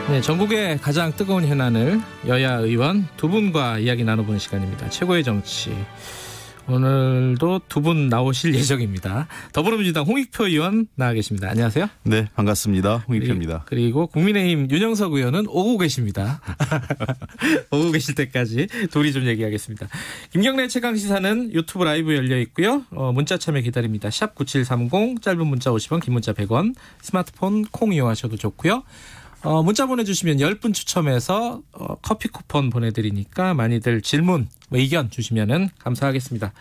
네, 전국의 가장 뜨거운 현안을 여야 의원 두 분과 이야기 나눠보는 시간입니다. 최고의 정치. 오늘도 두 분 나오실 예정입니다. 더불어민주당 홍익표 의원 나와 계십니다. 안녕하세요. 네, 반갑습니다. 홍익표입니다. 그리고 국민의힘 윤영석 의원은 오고 계십니다. 오고 계실 때까지 둘이 좀 얘기하겠습니다. 김경래 최강시사는 유튜브 라이브 열려 있고요. 문자 참여 기다립니다. 샵 9730 짧은 문자 50원 긴 문자 100원 스마트폰 콩 이용하셔도 좋고요. 문자 보내주시면 10분 추첨해서 커피 쿠폰 보내드리니까 많이들 질문, 의견 주시면 감사하겠습니다.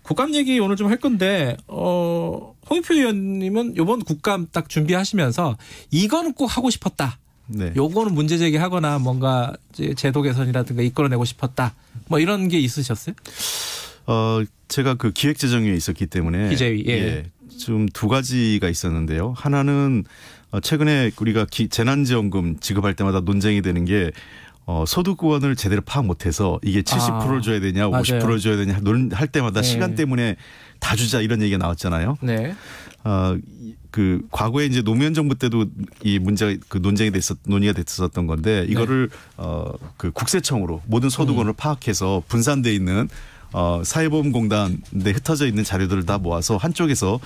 국감 얘기 오늘 좀 할 건데 홍익표 의원님은 이번 국감 딱 준비하시면서 이거는 꼭 하고 싶었다. 네. 요거는 문제 제기하거나 뭔가 제도 개선이라든가 이끌어내고 싶었다. 뭐 이런 게 있으셨어요? 제가 그 기획재정위에 있었기 때문에 기재위, 예. 좀 두 가지가 있었는데요. 하나는 최근에 우리가 재난지원금 지급할 때마다 논쟁이 되는 게 소득권을 제대로 파악 못해서 이게 70%를 줘야 되냐, 50%를 줘야 되냐 할 때마다 시간 때문에 다 주자 이런 얘기가 나왔잖아요. 네. 그 과거에 이제 노무현 정부 때도 이 문제가 그 논의가 됐었던 건데 이거를 그 국세청으로 모든 소득원을 파악해서 분산돼 있는 사회보험공단에 흩어져 있는 자료들을 다 모아서 한쪽에서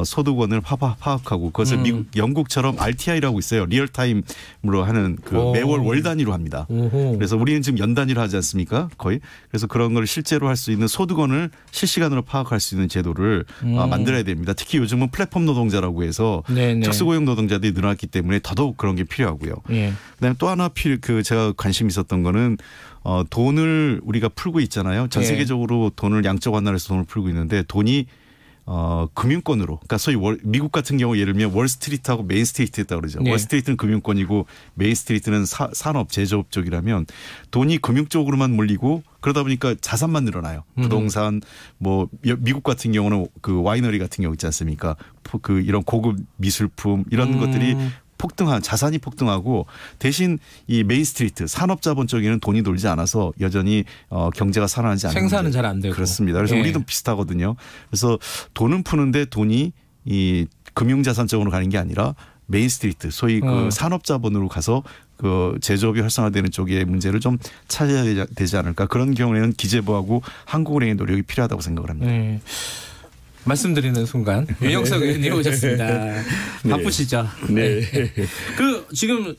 소득원을 파악하고 그것을 영국처럼 RTI라고 있어요. 리얼타임으로 하는 그 매월 월 단위로 합니다. 그래서 우리는 지금 연 단위로 하지 않습니까? 거의. 그래서 그런 걸 실제로 할 수 있는 소득원을 실시간으로 파악할 수 있는 제도를 만들어야 됩니다. 특히 요즘은 플랫폼 노동자라고 해서 특수고용 노동자들이 늘어났기 때문에 더더욱 그런 게 필요하고요. 그다음에 또 하나 제가 관심 있었던 거는 돈을 우리가 풀고 있잖아요. 전 세계적으로 돈을 양적 완화해서 돈을 풀고 있는데 돈이 금융권으로, 그러니까 소위 미국 같은 경우 예를 들면 월스트리트하고 메인스트리트 있다고 그러죠. 월스트리트는 금융권이고 메인스트리트는 산업 제조업 쪽이라면 돈이 금융 쪽으로만 몰리고 그러다 보니까 자산만 늘어나요. 부동산, 뭐 미국 같은 경우는 그 와이너리 같은 경우 있지 않습니까? 그 이런 고급 미술품 이런 것들이 자산이 폭등하고 대신 이 메인스트리트 산업자본 쪽에는 돈이 돌지 않아서 여전히 경제가 살아나지 않는 생산은 잘 안 되고. 그렇습니다. 그래서 우리도 비슷하거든요. 그래서 돈은 푸는데 돈이 이 금융자산 쪽으로 가는 게 아니라 메인스트리트 소위 그 산업자본으로 가서 그 제조업이 활성화되는 쪽의 문제를 좀 찾아야 되지 않을까. 그런 경우에는 기재부하고 한국은행의 노력이 필요하다고 생각을 합니다. 말씀드리는 순간 윤영석 의원님 오셨습니다. 바쁘시죠? 네. 지금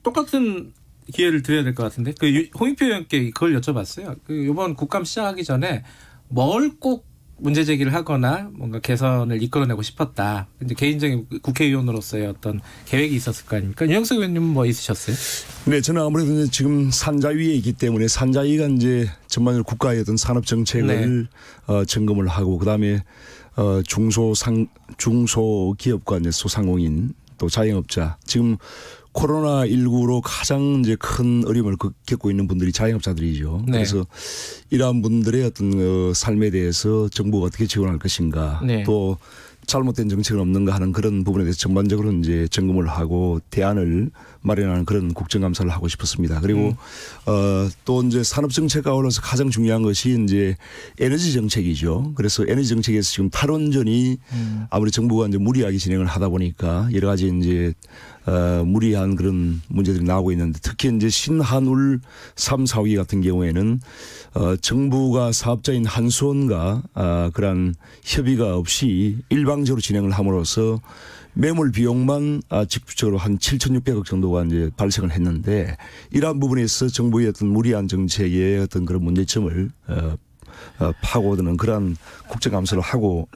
똑같은 기회를 드려야 될 것 같은데 홍익표 의원께 그걸 여쭤봤어요. 이번 국감 시작하기 전에 뭘 꼭 문제 제기를 하거나 뭔가 개선을 이끌어내고 싶었다. 이제 개인적인 국회의원으로서의 어떤 계획이 있었을 거 아닙니까? 윤영석 의원님은 뭐 있으셨어요? 네, 저는 아무래도 지금 산자위에 있기 때문에 산자위가 이제 전반적으로 국가의 어떤 산업 정책을 점검을 하고 그다음에 중소기업과 이제 소상공인 또 자영업자 지금 코로나19로 가장 이제 큰 어려움을 겪고 있는 분들이 자영업자들이죠. 그래서 이러한 분들의 어떤 삶에 대해서 정부가 어떻게 지원할 것인가 또 잘못된 정책은 없는가 하는 그런 부분에 대해서 전반적으로 이제 점검을 하고 대안을 마련하는 그런 국정감사를 하고 싶었습니다. 그리고 또 이제 산업 정책과 어울러서 가장 중요한 것이 이제 에너지 정책이죠. 그래서 에너지 정책에서 지금 탈원전이 아무리 정부가 이제 무리하게 진행을 하다 보니까 여러 가지 이제 무리한 그런 문제들이 나오고 있는데 특히 이제 신한울 3, 4위 같은 경우에는 정부가 사업자인 한수원과 그러한 협의가 없이 일방적으로 진행을 함으로써 매몰 비용만 직접적으로 한 7,600억 정도가 이제 발생을 했는데 이러한 부분에서 정부의 어떤 무리한 정책의 어떤 그런 문제점을 파고드는 그러한 국정감사를 하고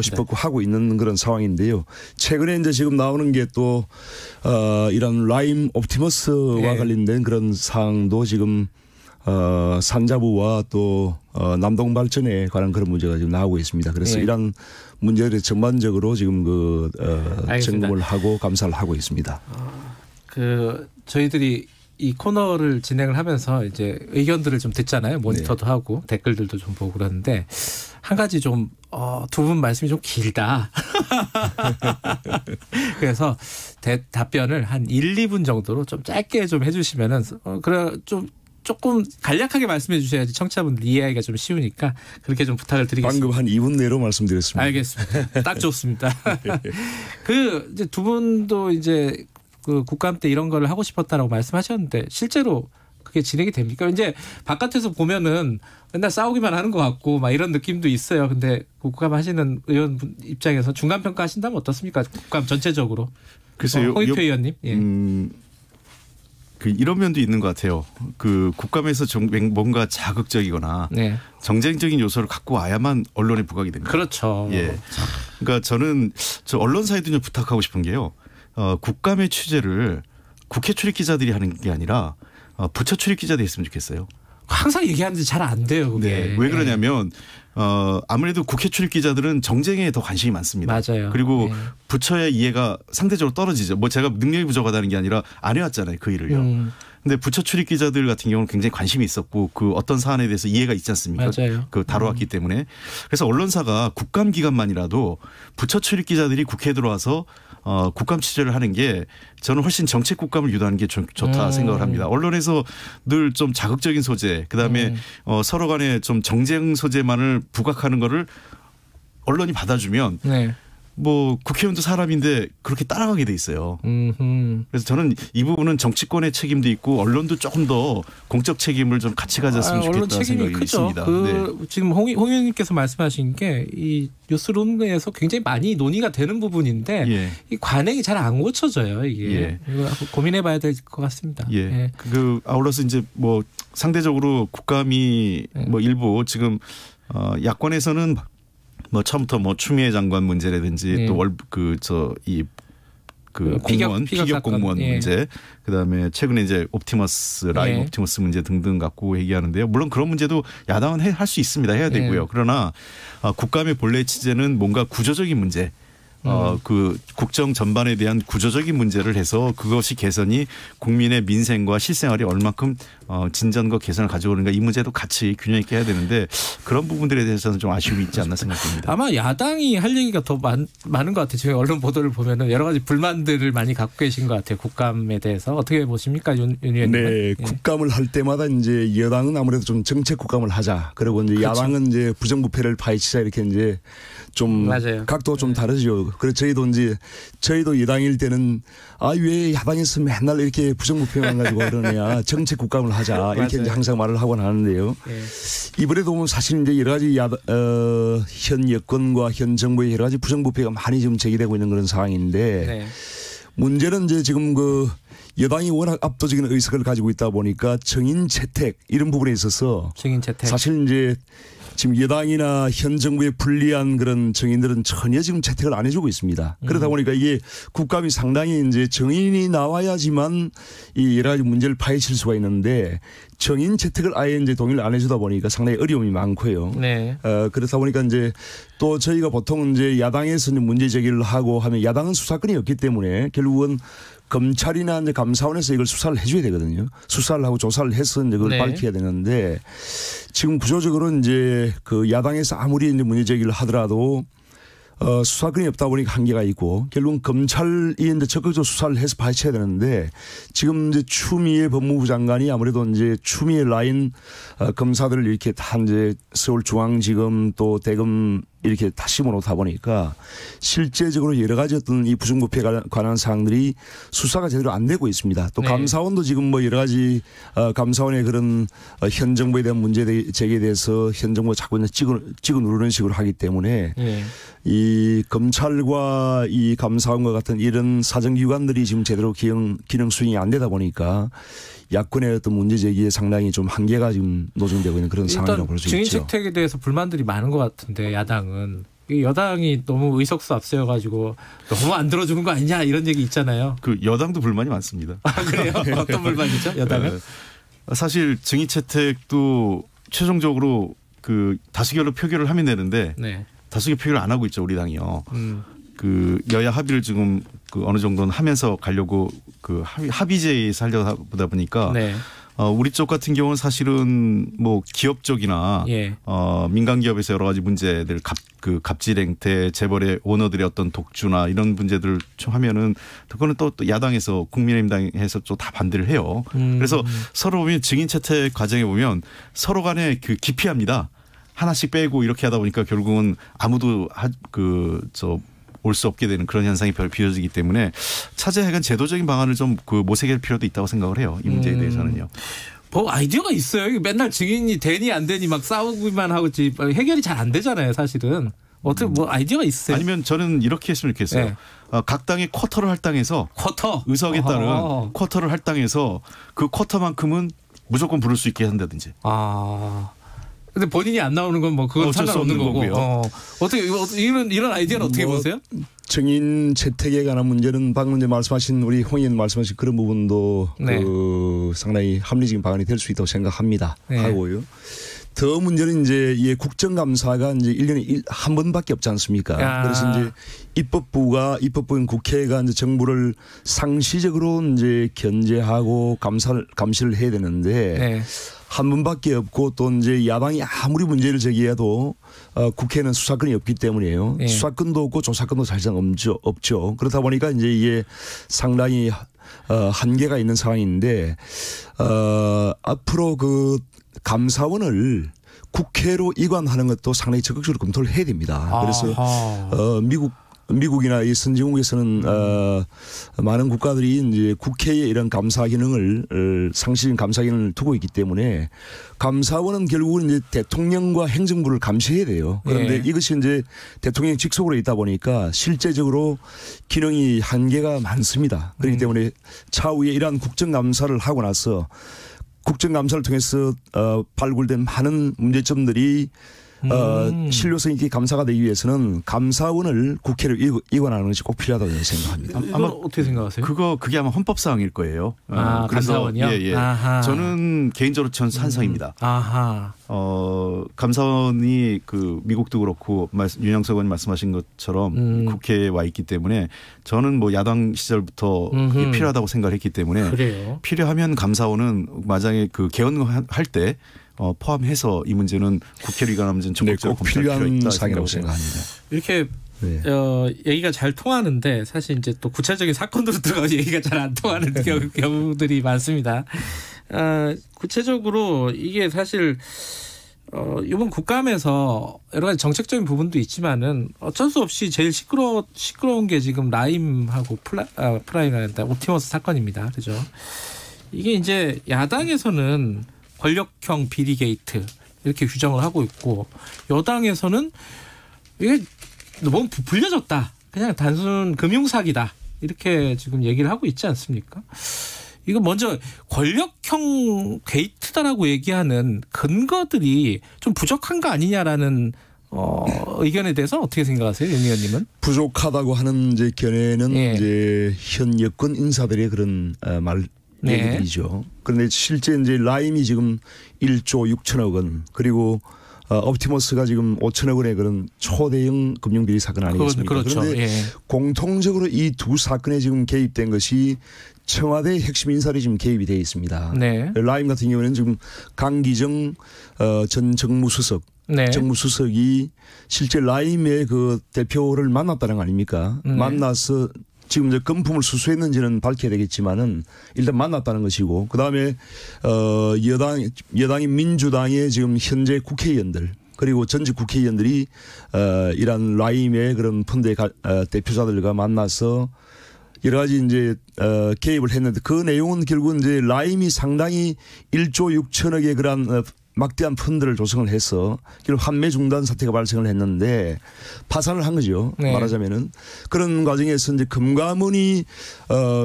싶었고 하고 있는 그런 상황인데요. 최근에 이제 지금 나오는 게 또 이런 라임 옵티머스와 관련된 그런 사항도 지금 산자부와 또 남동발전에 관한 그런 문제가 지금 나오고 있습니다. 그래서 이런 문제를 전반적으로 지금 점검을 하고 감사를 하고 있습니다. 저희들이 이 코너를 진행을 하면서 이제 의견들을 좀 듣잖아요. 모니터도 하고 댓글들도 좀 보고 그러는데 한 가지 좀 두 분 말씀이 좀 길다. 그래서 답변을 한 1, 2분 정도로 좀 짧게 좀 해주시면은 그래 좀 조금 간략하게 말씀해 주셔야지 청취자분들 이해하기가 좀 쉬우니까 그렇게 좀 부탁을 드리겠습니다. 방금 한 2분 내로 말씀드렸습니다. 알겠습니다. 딱 좋습니다. 이제 두 분도 이제 그 국감 때 이런 걸 하고 싶었다라고 말씀하셨는데 실제로 그게 진행이 됩니까? 이제 바깥에서 보면은 맨날 싸우기만 하는 것 같고 막 이런 느낌도 있어요. 근데 국감 하시는 의원 입장에서 중간 평가하신다면 어떻습니까? 국감 전체적으로. 글쎄요. 홍익표 의원님. 예. 그 이런 면도 있는 것 같아요. 그 국감에서 뭔가 자극적이거나 네. 정쟁적인 요소를 갖고 와야만 언론에 부각이 됩니다. 그렇죠. 예. 그러니까 저는 저 언론사에도 좀 부탁하고 싶은 게요. 국감의 취재를 국회 출입 기자들이 하는 게 아니라 부처 출입 기자들이 했으면 좋겠어요. 항상 얘기하는데 잘 안 돼요. 그게. 네. 왜 그러냐면 아무래도 국회 출입 기자들은 정쟁에 더 관심이 많습니다. 맞아요. 그리고 네. 부처의 이해가 상대적으로 떨어지죠. 뭐 제가 능력이 부족하다는 게 아니라 안 해왔잖아요. 그 일을요. 근데 부처 출입 기자들 같은 경우는 굉장히 관심이 있었고 그 어떤 사안에 대해서 이해가 있지 않습니까? 맞아요. 그 다뤄왔기 때문에. 그래서 언론사가 국감 기간만이라도 부처 출입 기자들이 국회에 들어와서 국감 취재를 하는 게 저는 훨씬 정책 국감을 유도하는 게 좋다 생각을 합니다. 언론에서 늘 좀 자극적인 소재 그다음에 서로 간에 좀 정쟁 소재만을 부각하는 거를 언론이 받아주면 네. 뭐 국회의원도 사람인데 그렇게 따라가게 돼 있어요. 그래서 저는 이 부분은 정치권의 책임도 있고 언론도 조금 더 공적 책임을 좀 같이 가졌으면 언론 좋겠다 책임이 생각이 크죠. 있습니다. 네. 지금 홍 의원님께서 말씀하신 게 이 뉴스룸에서 굉장히 많이 논의가 되는 부분인데 예. 이 관행이 잘 안 고쳐져요. 이게 예. 이거 고민해봐야 될 것 같습니다. 예. 예. 그 아울러서 이제 뭐 상대적으로 국감이 뭐 일부 지금 야권에서는 뭐 처음부터 뭐 추미애 장관 문제라든지 예. 또 공무원 피격 공무원 예. 문제 그다음에 최근에 이제 옵티머스 라인 예. 옵티머스 문제 등등 갖고 얘기하는데요. 물론 그런 문제도 야당은 할 수 있습니다. 해야 되고요. 예. 그러나 국감의 본래 취재는 뭔가 구조적인 문제 그 국정 전반에 대한 구조적인 문제를 해서 그것이 개선이 국민의 민생과 실생활이 얼마큼 진전과 개선을 가져오는가 이 문제도 같이 균형 있게 해야 되는데 그런 부분들에 대해서는 좀 아쉬움이 있지 않나 생각됩니다. 아마 야당이 할 얘기가 더 많은 것 같아요. 지금 언론 보도를 보면은 여러 가지 불만들을 많이 갖고 계신 것 같아요. 국감에 대해서 어떻게 보십니까, 윤 의원님? 네, 예. 국감을 할 때마다 이제 여당은 아무래도 좀 정책 국감을 하자. 그리고 이제 그렇죠. 야당은 이제 부정부패를 파헤치자 이렇게 이제 좀 맞아요. 각도가 좀 다르죠. 그래서 저희도 여당일 때는 왜 야당에서 맨날 이렇게 부정부패만 가지고 그러냐 정책 국감을 하자 이렇게 이제 항상 말을 하곤 하는데요. 예. 이번에도 보면 사실 이제 여러 가지 현 여권과 현 정부의 여러 가지 부정부패가 많이 지금 제기되고 있는 그런 상황인데 네. 문제는 이제 지금 그 여당이 워낙 압도적인 의석을 가지고 있다 보니까 정인 채택 이런 부분에 있어서 증인 채택. 사실 이제 지금 여당이나 현 정부에 불리한 그런 정인들은 전혀 지금 채택을 안 해주고 있습니다. 그러다 보니까 이게 국감이 상당히 이제 정인이 나와야지만 이 여러 가지 문제를 파헤칠 수가 있는데 정인 채택을 아예 이제 동의를 안 해주다 보니까 상당히 어려움이 많고요. 네. 그렇다 보니까 이제 또 저희가 보통 이제 야당에서 문제 제기를 하고 하면 야당은 수사권이 없기 때문에 결국은 검찰이나 이제 감사원에서 이걸 수사를 해줘야 되거든요. 수사를 하고 조사를 해서 이제 그걸 네. 밝혀야 되는데 지금 구조적으로 이제 그 야당에서 아무리 이제 문제 제기를 하더라도 수사권이 없다 보니까 한계가 있고 결국은 검찰이 이제 적극적으로 수사를 해서 밝혀야 되는데 지금 이제 추미애 법무부 장관이 아무래도 이제 추미애 라인 검사들을 이렇게 다 이제 서울중앙지검 또 대검 이렇게 다 심어놓다 보니까 실제적으로 여러 가지 어떤 이 부정부패에 관한 사항들이 수사가 제대로 안 되고 있습니다. 또 네. 감사원도 지금 뭐 여러 가지 감사원의 그런 현 정부에 대한 문제 제기에 대해서 현 정부가 자꾸 찍어 누르는 식으로 하기 때문에 네. 이 검찰과 이 감사원과 같은 이런 사정기관들이 지금 제대로 기능 수행이 안 되다 보니까 야권의 어떤 문제 제기에 상당히 좀 한계가 지금 노정되고 있는 그런 상황이라고 볼 수 있죠. 증인 채택에 대해서 불만들이 많은 것 같은데 야당은 여당이 너무 의석수 앞세워가지고 너무 안 들어주는 거 아니냐 이런 얘기 있잖아요. 그 여당도 불만이 많습니다. 아, 그래요? 어떤 불만이죠? 여당은? 사실 증인 채택도 최종적으로 그 다수결로 표결을 하면 되는데 네. 다수결 표결을 안 하고 있죠 우리 당이요. 그 여야 합의를 지금 그 어느 정도는 하면서 가려고 그 합의제에서 하려다 보니까 네. 우리 쪽 같은 경우는 사실은 뭐 기업 쪽이나 예. 민간 기업에서 여러 가지 문제들 갑질 행태, 재벌의 오너들의 어떤 독주나 이런 문제들을 하면은 그거는 또 야당에서 국민의힘당에서 또 다 반대를 해요. 그래서 서로 보면 증인 채택 과정에 보면 서로 간에 그 기피합니다. 하나씩 빼고 이렇게 하다 보니까 결국은 아무도 올 수 없게 되는 그런 현상이 빚어지기 때문에 차제하여간 제도적인 방안을 좀 그 모색할 필요도 있다고 생각을 해요. 이 문제에 대해서는요. 뭐 아이디어가 있어요. 맨날 증인이 되니 안 되니 막 싸우기만 하고 해결이 잘 안 되잖아요. 사실은. 어떻게 뭐 아이디어가 있어요? 아니면 저는 이렇게 했으면 좋겠어요. 네. 각 당이 쿼터를 할당해서 의석에 따른 쿼터를 할당해서 그 쿼터만큼은 무조건 부를 수 있게 한다든지. 근데 본인이 안 나오는 건 뭐 그건 상관없는 거고요. 어떻게 이런 아이디어는 어떻게 보세요? 증인 채택에 관한 문제는 방금 이제 말씀하신 우리 홍 의원 말씀하신 그런 부분도 네. 상당히 합리적인 방안이 될 수 있다고 생각합니다. 네. 하고요. 더 문제는 이제 이 국정감사가 이제 1년에 한 번밖에 없지 않습니까? 그래서 이제 입법부인 국회가 이제 정부를 상시적으로 이제 견제하고 감시를 해야 되는데 네. 한 번밖에 없고 또 이제 야당이 아무리 문제를 제기해도 국회는 수사권이 없기 때문에요. 네. 수사권도 없고 조사권도 사실상 없죠. 그렇다 보니까 이제 이게 상당히 한계가 있는 상황인데 앞으로 그 감사원을 국회로 이관하는 것도 상당히 적극적으로 검토를 해야 됩니다. 그래서 미국이나 이 선진국에서는 많은 국가들이 이제 국회에 이런 감사 기능을 상시적인 감사 기능을 두고 있기 때문에 감사원은 결국은 이제 대통령과 행정부를 감시해야 돼요. 그런데 이것이 이제 대통령 직속으로 있다 보니까 실제적으로 기능이 한계가 많습니다. 그렇기 때문에 차후에 이러한 국정감사를 하고 나서 국정감사를 통해서 발굴된 많은 문제점들이 신뢰성 있게 감사가 되기 위해서는 감사원을 국회로 이관하는 것이 꼭 필요하다고 생각합니다. 아마 어떻게 생각하세요? 그게 아마 헌법 사항일 거예요. 그래서 감사원이요? 예. 저는 개인적으로 전 찬성입니다. 감사원이 그 미국도 그렇고 윤영석 의원님 말씀하신 것처럼 국회에 와 있기 때문에 저는 뭐 야당 시절부터 필요하다고 생각했기 때문에 그래요? 필요하면 감사원은 만약에 그 개헌할 때 포함해서 이 문제는 국회로 이관하는 문제는 적극적으로 꼭 필요한 사항이라고 생각합니다. 이렇게 얘기가 잘 통하는데 사실 이제 또 구체적인 사건으로 들어가서 얘기가 잘 안 통하는 경우들이 많습니다. 구체적으로 이게 사실 이번 국감에서 여러 가지 정책적인 부분도 있지만은 어쩔 수 없이 제일 시끄러운 게 지금 라임하고 프라임이란다 옵티머스 사건입니다. 그죠? 이게 이제 야당에서는 권력형 비리 게이트 이렇게 규정을 하고 있고 여당에서는 이게 너무 부풀려졌다. 그냥 단순 금융사기다. 이렇게 지금 얘기를 하고 있지 않습니까? 이거 먼저 권력형 게이트다라고 얘기하는 근거들이 좀 부족한 거 아니냐라는 의견에 대해서 어떻게 생각하세요, 윤 의원님은? 부족하다고 하는 이제 견해는 이제 현 여권 인사들의 그런 얘기들이죠. 그런데 실제 이제 라임이 지금 1조 6천억 원 그리고 옵티머스가 지금 5천억 원의 그런 초대형 금융비리 사건 아니겠습니까? 그렇죠. 그런데 공통적으로 이 두 사건에 지금 개입된 것이 청와대 핵심 인사들이 지금 개입이 되어 있습니다. 라임 같은 경우에는 지금 강기정 전 정무수석 정무수석이 실제 라임의 그 대표를 만났다는 거 아닙니까? 만나서 지금 이제 금품을 수수했는지는 밝혀야 되겠지만은 일단 만났다는 것이고 그다음에 여당인 민주당의 지금 현재 국회의원들 그리고 전직 국회의원들이 이란 라임의 그런 펀드의 대표자들과 만나서 여러 가지 이제 개입을 했는데 그 내용은 결국은 이제 라임이 상당히 1조 6천억의 그런 막대한 펀드를 조성을 해서 결국 환매 중단 사태가 발생을 했는데 파산을 한 거죠. 말하자면은 그런 과정에서 이제 금감원이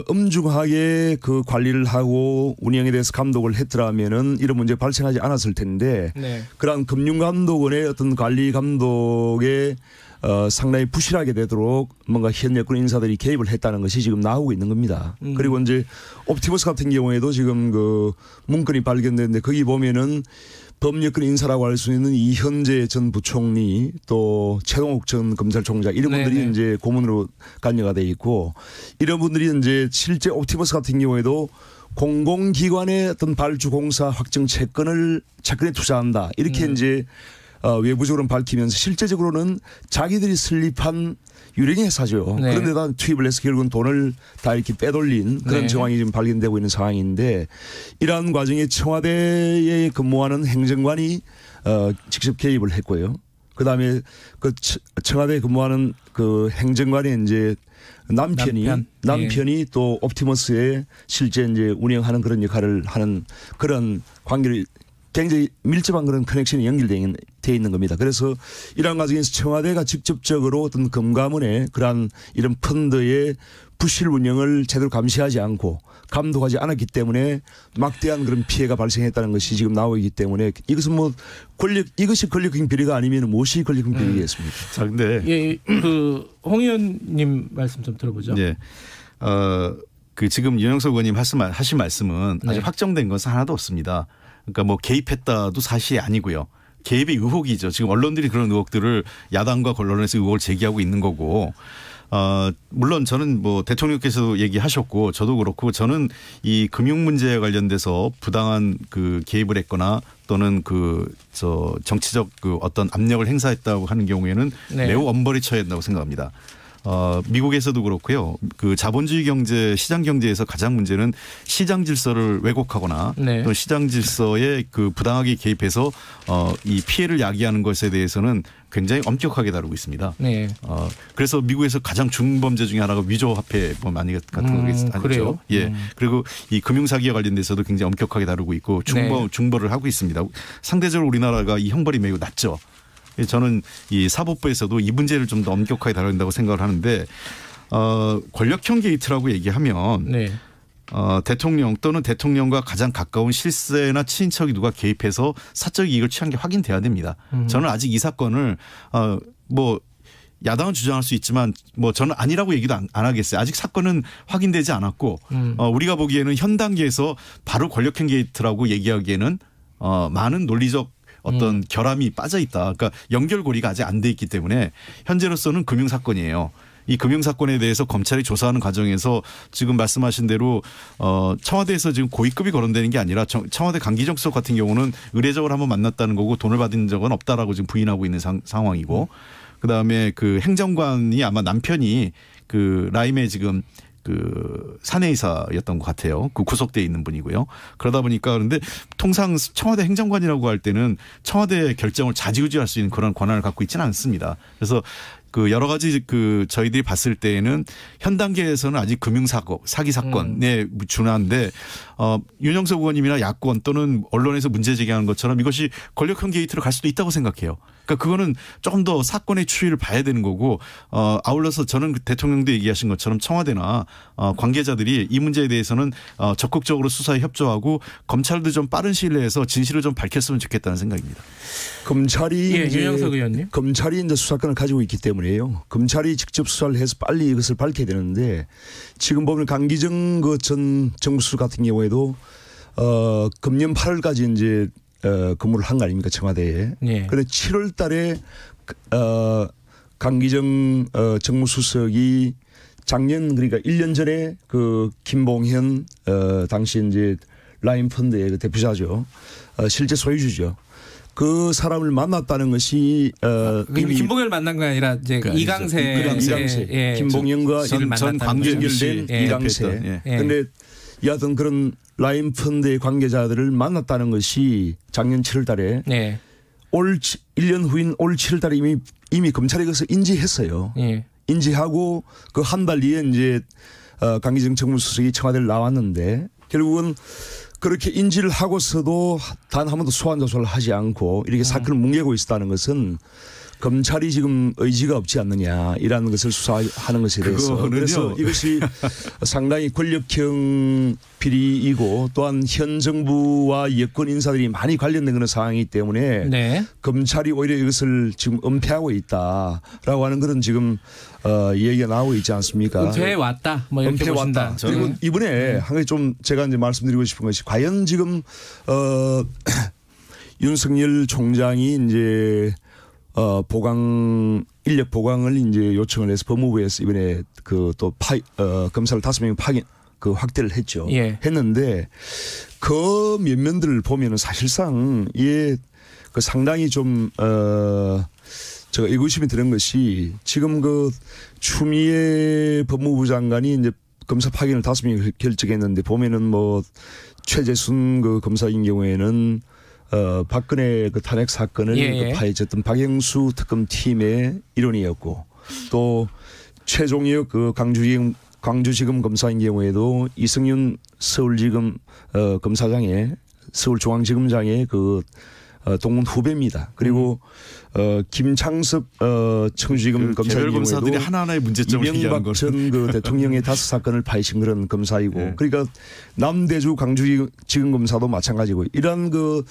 엄중하게 그 관리를 하고 운영에 대해서 감독을 했더라면은 이런 문제 발생하지 않았을 텐데 그러한 금융감독원의 어떤 관리 감독에 상당히 부실하게 되도록 뭔가 현 여권 인사들이 개입을 했다는 것이 지금 나오고 있는 겁니다. 그리고 이제 옵티머스 같은 경우에도 지금 그 문건이 발견됐는데 거기 보면은 범여권 인사라고 할 수 있는 이현재 전 부총리 또 최동욱 전 검찰총장 이런 분들이 이제 고문으로 관여가 돼 있고 이런 분들이 이제 실제 옵티머스 같은 경우에도 공공기관의 어떤 발주공사 확정 채권에 투자한다 이렇게 이제 외부적으로는 밝히면서 실제적으로는 자기들이 설립한 유령 회사죠. 그런데다 투입을 해서 결국은 돈을 다 이렇게 빼돌린 그런 정황이 지금 발견되고 있는 상황인데 이러한 과정에 청와대에 근무하는 행정관이 직접 개입을 했고요. 그다음에 그 청와대에 근무하는 그 행정관의 이제 남편이 또 옵티머스에 실제 이제 운영하는 그런 역할을 하는 그런 관계를 굉장히 밀접한 그런 커넥션이 연결되어 있는 겁니다. 그래서 이러한 과정에서 청와대가 직접적으로 어떤 금감원의 그러한 이런 펀드의 부실 운영을 제대로 감시하지 않고 감독하지 않았기 때문에 막대한 그런 피해가 발생했다는 것이 지금 나오기 때문에 이것은 뭐 이것이 권력형 비리가 아니면 무엇이 권력형 비리겠습니까? 자, 근데 예, 그 홍 의원님 말씀 좀 들어보죠. 예, 그 지금 윤영석 의원님 하신 말씀은 아직 확정된 것은 하나도 없습니다. 그러니까 뭐 개입했다도 사실이 아니고요. 개입의 의혹이죠. 지금 언론들이 그런 의혹들을 야당과 언론에서 의혹을 제기하고 있는 거고. 물론 저는 뭐 대통령께서도 얘기하셨고 저도 그렇고 저는 이 금융 문제에 관련돼서 부당한 그 개입을 했거나 또는 정치적 그 어떤 압력을 행사했다고 하는 경우에는 매우 엄벌이 쳐야 된다고 생각합니다. 미국에서도 그렇고요. 그 자본주의 경제, 시장 경제에서 가장 문제는 시장 질서를 왜곡하거나 또 시장 질서에 그 부당하게 개입해서 이 피해를 야기하는 것에 대해서는 굉장히 엄격하게 다루고 있습니다. 그래서 미국에서 가장 중범죄 중에 하나가 위조화폐 많이 같은 거 아니죠. 예. 그리고 이 금융사기와 관련돼서도 굉장히 엄격하게 다루고 있고 중벌을 하고 있습니다. 상대적으로 우리나라가 이 형벌이 매우 낮죠. 저는 이 사법부에서도 이 문제를 좀 더 엄격하게 다뤄야 된다고 생각을 하는데 권력형 게이트라고 얘기하면 대통령 또는 대통령과 가장 가까운 실세나 친인척이 누가 개입해서 사적 이익을 취한 게 확인돼야 됩니다. 저는 아직 이 사건을 뭐 야당은 주장할 수 있지만 뭐 저는 아니라고 얘기도 안 하겠어요. 아직 사건은 확인되지 않았고 우리가 보기에는 현 단계에서 바로 권력형 게이트라고 얘기하기에는 많은 논리적 어떤 결함이 빠져 있다. 그러니까 연결고리가 아직 안 돼 있기 때문에 현재로서는 금융사건이에요. 이 금융사건에 대해서 검찰이 조사하는 과정에서 지금 말씀하신 대로 청와대에서 지금 고위급이 거론되는 게 아니라 청와대 강기정 수석 같은 경우는 의례적으로 한번 만났다는 거고 돈을 받은 적은 없다라고 지금 부인하고 있는 상황이고 그다음에 그 행정관이 아마 남편이 그 라임의 지금 그 사내이사였던 것 같아요. 그 구속돼 있는 분이고요. 그러다 보니까 그런데 통상 청와대 행정관이라고 할 때는 청와대 결정을 좌지우지할 수 있는 그런 권한을 갖고 있지는 않습니다. 그래서 그 여러 가지 그 저희들이 봤을 때에는 현 단계에서는 아직 사기 사건에 준한데 윤영석 의원님이나 야권 또는 언론에서 문제 제기하는 것처럼 이것이 권력형 게이트로 갈 수도 있다고 생각해요. 그러니까 그거는 조금 더 사건의 추이를 봐야 되는 거고 아울러서 저는 대통령도 얘기하신 것처럼 청와대나 관계자들이 이 문제에 대해서는 적극적으로 수사에 협조하고 검찰도 좀 빠른 시일 내에서 진실을 좀 밝혔으면 좋겠다는 생각입니다. 검찰이 윤영석 의원님. 검찰이 이제 수사권을 가지고 있기 때문에요. 검찰이 직접 수사를 해서 빨리 이것을 밝혀야 되는데 지금 보면 강기정 그 전 정무수석 같은 경우에도 금년 8월까지 이제 근무를 한 거 아닙니까 청와대에. 그런데 7월 달에 강기정 정무수석이 작년 그러니까 1년 전에 그 김봉현 당시 이제 라임펀드의 그 대표자죠. 실제 소유주죠. 그 사람을 만났다는 것이 김봉현을 만난 게 아니라 이제 이강세 김봉현과 전 관계 연결된 이강세. 그런데 여하튼 그런 라임 펀드의 관계자들을 만났다는 것이 작년 7월 달에 올 1년 후인 올 7월 달에 이미 검찰에 그것을 인지했어요. 인지하고 그 한 달 뒤에 이제 강기정 정무수석이 청와대를 나왔는데 결국은 그렇게 인지를 하고서도 단 한 번도 소환 조사를 하지 않고 이렇게 사건을 뭉개고 있었다는 것은 검찰이 지금 의지가 없지 않느냐 이라는 것을 수사하는 것에 대해서 그래서 이것이 상당히 권력형 비리이고 또한 현 정부와 여권 인사들이 많이 관련된 그런 상황이기 때문에 검찰이 오히려 이것을 지금 은폐하고 있다라고 하는 그런 지금 얘기가 나오고 있지 않습니까? 은폐해 왔다. 뭐 이렇게 은폐해 왔다. 그리고 이번에 한 가지 좀 제가 이제 말씀드리고 싶은 것이 과연 지금 윤석열 총장이 이제 인력 보강을 이제 요청을 해서 법무부에서 이번에 그 또 검사를 5명 확대를 했죠. 했는데 그 면면들을 보면은 사실상 그 상당히 좀 제가 의구심이 드는 것이 지금 그 추미애 법무부 장관이 이제 검사 파견을 5명이 결정했는데 보면은 뭐 최재순 그 검사인 경우에는 박근혜 그 탄핵 사건을 예. 그 파헤쳤던 박영수 특검팀의 일원이었고 또 최종혁 그 광주지검 검사인 경우에도 이승윤 서울지검 검사장의 서울중앙지검장의 그 동문 후배입니다. 그리고 김창섭 청주지검 검사인 개별 검사들이 경우에도 하나하나의 문제점을 얘기하는 이명박 전 그 대통령의 5사건을 파헤친 그런 검사이고 네. 그러니까 남대주 광주지검 검사도 마찬가지고 이런 그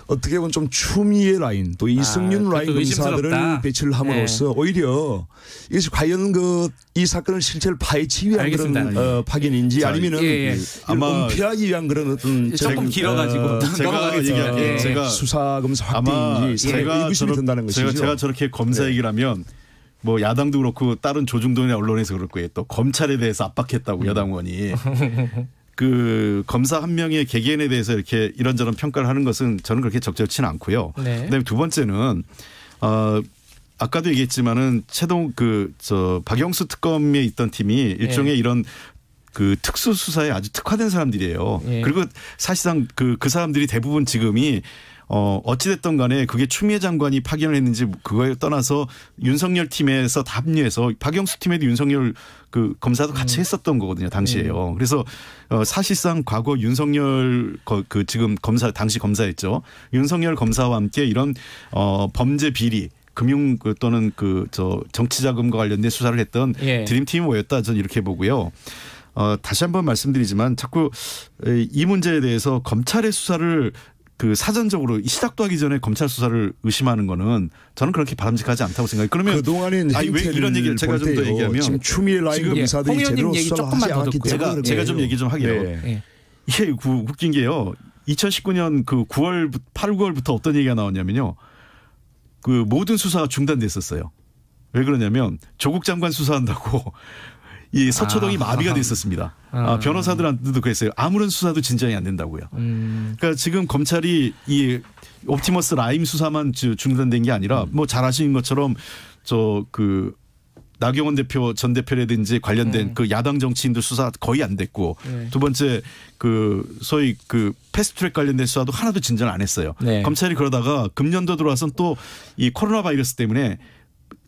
어떻게 보면 좀 추미애 라인 또 이승윤 라인 그것도 검사들을 의심스럽다. 배치를 함으로써 오히려 이것이 과연 그 이 사건을 실체를 파헤치기 위한 알겠습니다. 그런 파견인지 자, 아니면은 예. 아마 은폐하기 위한 그런 어떤 조금 길어가지고 제가 넘어가겠습니다. 얘기할게요. 예. 제가 수사 검사 아마 확대인지 상당히 의구심이 든다는 것이죠. 제가 저렇게 검사 네. 얘기를 하면 뭐 야당도 그렇고 다른 조중동이나 언론에서 그럴 거예요. 또 검찰에 대해서 압박했다고 여당 의원이. 그 검사 한 명의 개개인에 대해서 이렇게 이런저런 평가를 하는 것은 저는 그렇게 적절치는 않고요. 네. 그다음에 두 번째는 아까도 얘기했지만은 박영수 특검에 있던 팀이 일종의 이런 그 특수 수사에 아주 특화된 사람들이에요. 예. 그리고 사실상 그 사람들이 대부분 지금이 어찌됐든 간에 그게 추미애 장관이 파견을 했는지 그거에 떠나서 윤석열 팀에서 다 합류해서 박영수 팀에도 윤석열 그 검사도 같이 했었던 거거든요. 당시에요. 그래서 사실상 과거 윤석열 그 지금 검사 당시 검사였죠. 윤석열 검사와 함께 이런 범죄 비리 금융 또는 정치 자금과 관련된 수사를 했던 예. 드림팀이 모였다. 저는 이렇게 보고요. 다시 한번 말씀드리지만 자꾸 이 문제에 대해서 검찰의 수사를 그 사전적으로 시작도 하기 전에 검찰 수사를 의심하는 거는 저는 그렇게 바람직하지 않다고 생각해요. 그러면 그동안의 왜 이런 얘기를 제가 좀 더 얘기하면 지금 추미애 라인 지금 검사들이 홍 의원님 제대로 얘기 수사를 조금만 하지 더 않았기 듣고 때문에 제가 좀 얘기 좀 하게요. 네. 예. 이게 웃긴 게요. 2019년 그 8월 9월부터 어떤 얘기가 나왔냐면요. 그 모든 수사가 중단됐었어요. 왜 그러냐면 조국 장관 수사한다고 이 서초동이 마비가 됐었습니다. 변호사들한테도 그랬어요. 아무런 수사도 진전이 안 된다고요. 그러니까 지금 검찰이 이 옵티머스 라임 수사만 중단된 게 아니라 뭐 잘 아시는 것처럼 나경원 대표 전 대표라든지 관련된 그 야당 정치인들 수사 거의 안 됐고 두 번째 소위 패스트트랙 관련된 수사도 하나도 진전 안 했어요. 네. 검찰이 그러다가 금년도 들어와서는 또 이 코로나 바이러스 때문에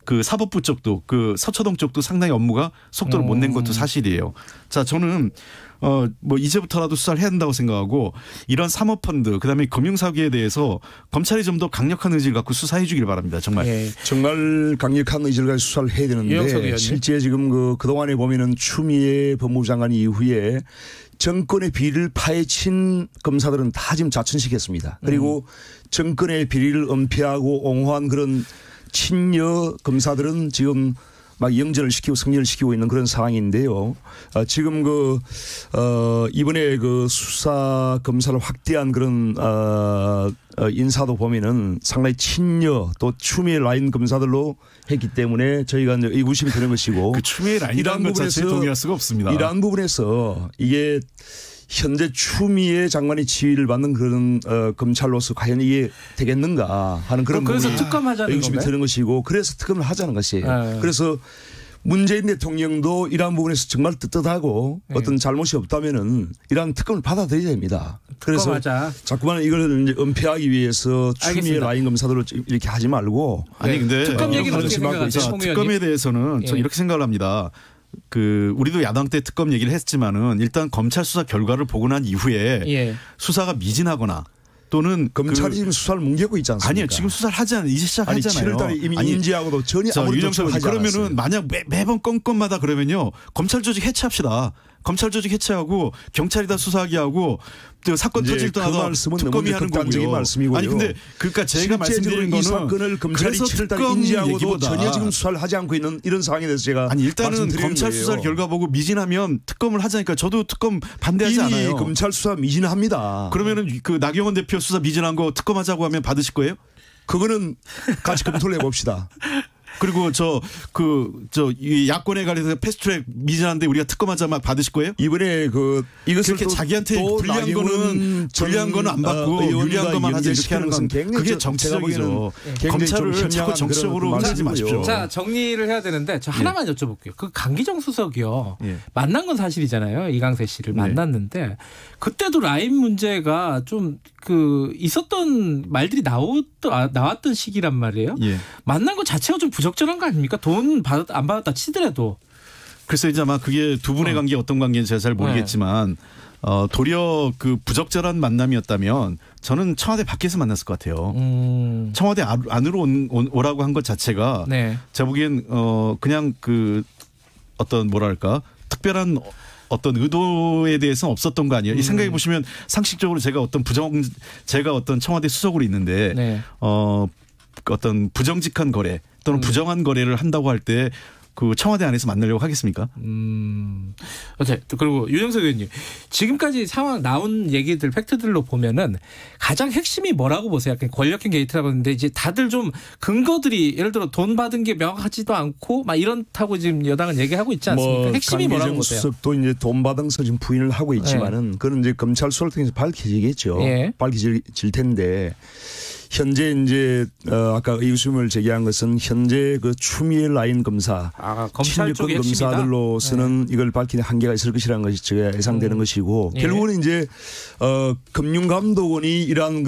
그 사법부 쪽도 그 서초동 쪽도 상당히 업무가 속도를 못 낸 것도 사실이에요. 자, 저는 뭐 이제부터라도 수사를 해야 한다고 생각하고 이런 사모펀드 그다음에 금융사기에 대해서 검찰이 좀 더 강력한 의지를 갖고 수사해 주길 바랍니다. 정말. 예. 정말 강력한 의지를 가지고 수사를 해야 유영석 되는데 의원님. 실제 지금 그동안에 보면은 추미애 법무부 장관 이후에 정권의 비리를 파헤친 검사들은 다 지금 자천시켰습니다. 그리고 정권의 비리를 은폐하고 옹호한 그런 친여 검사들은 지금 막 영전을 시키고 승리를 시키고 있는 그런 상황인데요. 지금 이번에 수사 검사를 확대한 그런 인사도 보면은 상당히 친여 또 추미애 라인 검사들로 했기 때문에 저희가 이제 의구심이 드는 것이고 그 추미애 라인이라는 것 자체에 동의할 수가 없습니다. 이러한 부분에서 이게 현재 추미애 장관이 지휘를 받는 그런 검찰로서 과연 이게 되겠는가 하는 그런 그래서 부분이 특검하자는 의구심이 건가요? 드는 것이고 그래서 특검을 하자는 것이에요. 그래서 문재인 대통령도 이러한 부분에서 정말 떳떳하고 어떤 잘못이 없다면은 이러한 특검을 받아들여야 됩니다. 그래서 특검하자. 자꾸만 이걸 이제 은폐하기 위해서 추미애 알겠습니다. 라인 검사들을 이렇게 하지 말고 아니 근데 특검 얘기는 어떻게 생각하세요, 홍 의원님? 특검에 대해서는 저 예. 이렇게 생각을 합니다. 우리도 야당 때 특검 얘기를 했지만은 일단 검찰 수사 결과를 보고 난 이후에 예. 수사가 미진하거나 또는 검찰이 지금 수사를 뭉개고 있지 않습니까? 아니요 지금 수사를 하지 않아요. 이제 아니 시작하잖아요. 7월달에 이미 아니, 인지하고도 전혀 자, 아무런 유영석 조치를 하지 그러면은 않았어요. 만약 매번 건건마다 그러면요 검찰 조직 해체합시다. 검찰 조직 해체하고 경찰이 다 수사하게 하고 또 사건 이제 터질 그 때마다 말씀은 특검이 너무 하는 극단적인 거고요. 말씀이고요. 아니 근데 그러니까 제가 말씀드리는 이 거는 사건을 검찰이 그래서 7월달에 특검 인지하고도 얘기보다 전혀 지금 수사를 하지 않고 있는 이런 상황에 대해서 제가 아니 일단은 말씀드리는 검찰 거예요. 수사 결과 보고 미진하면 특검을 하자니까 저도 특검 반대하지 이미 않아요. 검찰 수사 미진합니다. 그러면은 나경원 대표 수사 미진한 거 특검하자고 하면 받으실 거예요? 그거는 같이 검토를 해봅시다. 그리고 이 야권에 관해서 패스트트랙 미진한데 우리가 특검하자 막 받으실 거예요? 이번에 이것을 그렇게 자기한테 불리한 거는 안 받고 유리한 것만 하자 이렇게 하는 건 그게 정치적이죠. 검찰을 자꾸 정치적으로 흔들지 마십시오. 자, 정리를 해야 되는데 저 하나만 여쭤볼게요. 그 강기정 수석이요. 만난 건 사실이잖아요. 이강세 씨를 만났는데 그때도 라임 문제가 좀 있었던 말들이 나왔던 시기란 말이에요. 만난 것 자체가 좀 부적절한 거 아닙니까? 돈 안 받았다 치더라도. 그래서 이제 아마 그게 두 분의 관계 어떤 관계인지 제가 잘 모르겠지만 도리어 그 부적절한 만남이었다면 저는 청와대 밖에서 만났을 것 같아요. 청와대 안으로 오라고 한 것 자체가 제가 보기엔 그냥 어떤 뭐랄까 특별한 어떤 의도에 대해서는 없었던 거 아니에요. 이 생각해 보시면 상식적으로 제가 어떤 청와대 수석으로 있는데 어떤 부정직한 거래 또는 부정한 거래를 한다고 할 때 그 청와대 안에서 만나려고 하겠습니까? 그리고 유영석 의원님 지금까지 상황 나온 얘기들 팩트들로 보면은 가장 핵심이 뭐라고 보세요? 약간 권력형 게이트라고 하는데 이제 다들 좀 근거들이 예를 들어 돈 받은 게 명확하지도 않고 막 이렇다고 지금 여당은 얘기하고 있지 않습니까? 핵심이 뭐라고 보세요? 강기정 수석도 이제 돈 받은 것을 지금 부인을 하고 있지만은 그건 이제 검찰 수사를 통해서 밝혀지겠죠. 밝혀질 텐데. 현재 이제 아까 의구심을 제기한 것은 현재 그 추미애 라인 검사, 검찰 쪽의 검사들로서는 이걸 밝히는 한계가 있을 것이라는 것이 제가 예상되는 것이고 결국은 이제 금융감독원이 이러한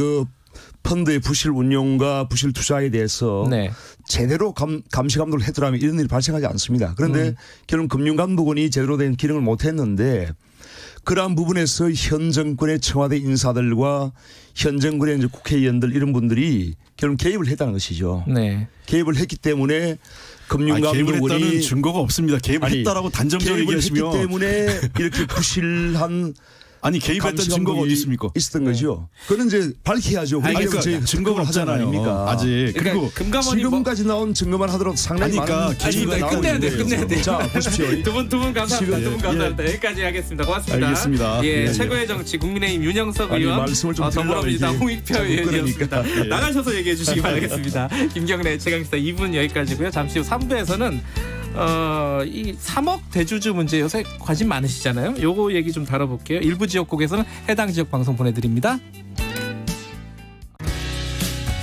펀드의 부실 운용과 부실 투자에 대해서 제대로 감시 감독을 했더라면 이런 일이 발생하지 않습니다. 그런데 결국 금융감독원이 제대로 된 기능을 못했는데. 그러한 부분에서 현 정권의 청와대 인사들과 현 정권의 이제 국회의원들 이런 분들이 결국 개입을 했다는 것이죠. 개입을 했기 때문에 금융감독원이 개입을 했다는 증거가 없습니다. 개입을 했다라고 단정적으로 얘기하시면 개입을 했기 때문에 이렇게 부실한 개입했던 증거가 어디 있습니까? 있었던 거죠. 그건 이제 밝혀야죠. 그러니까 증거를 하잖아요. 아직. 그리고 지금까지 나온 증거만 하더라도 상당히 많은 개입이 끝내야 돼. 자, 보십시오. 두 분 감사합니다. 두 분 감사합니다. 여기까지 하겠습니다. 고맙습니다. 알겠습니다. 최고의 정치 국민의힘 윤영석 의원, 더불어민주당 홍익표 의원이었습니다. 나가셔서 얘기해 주시기 바라겠습니다. 김경래 최강시사 2분 여기까지고요. 잠시 후 3부에서는 이 3억 대주주 문제 요새 관심 많으시잖아요. 요거 얘기 좀 다뤄볼게요. 일부 지역국에서는 해당 지역 방송 보내드립니다.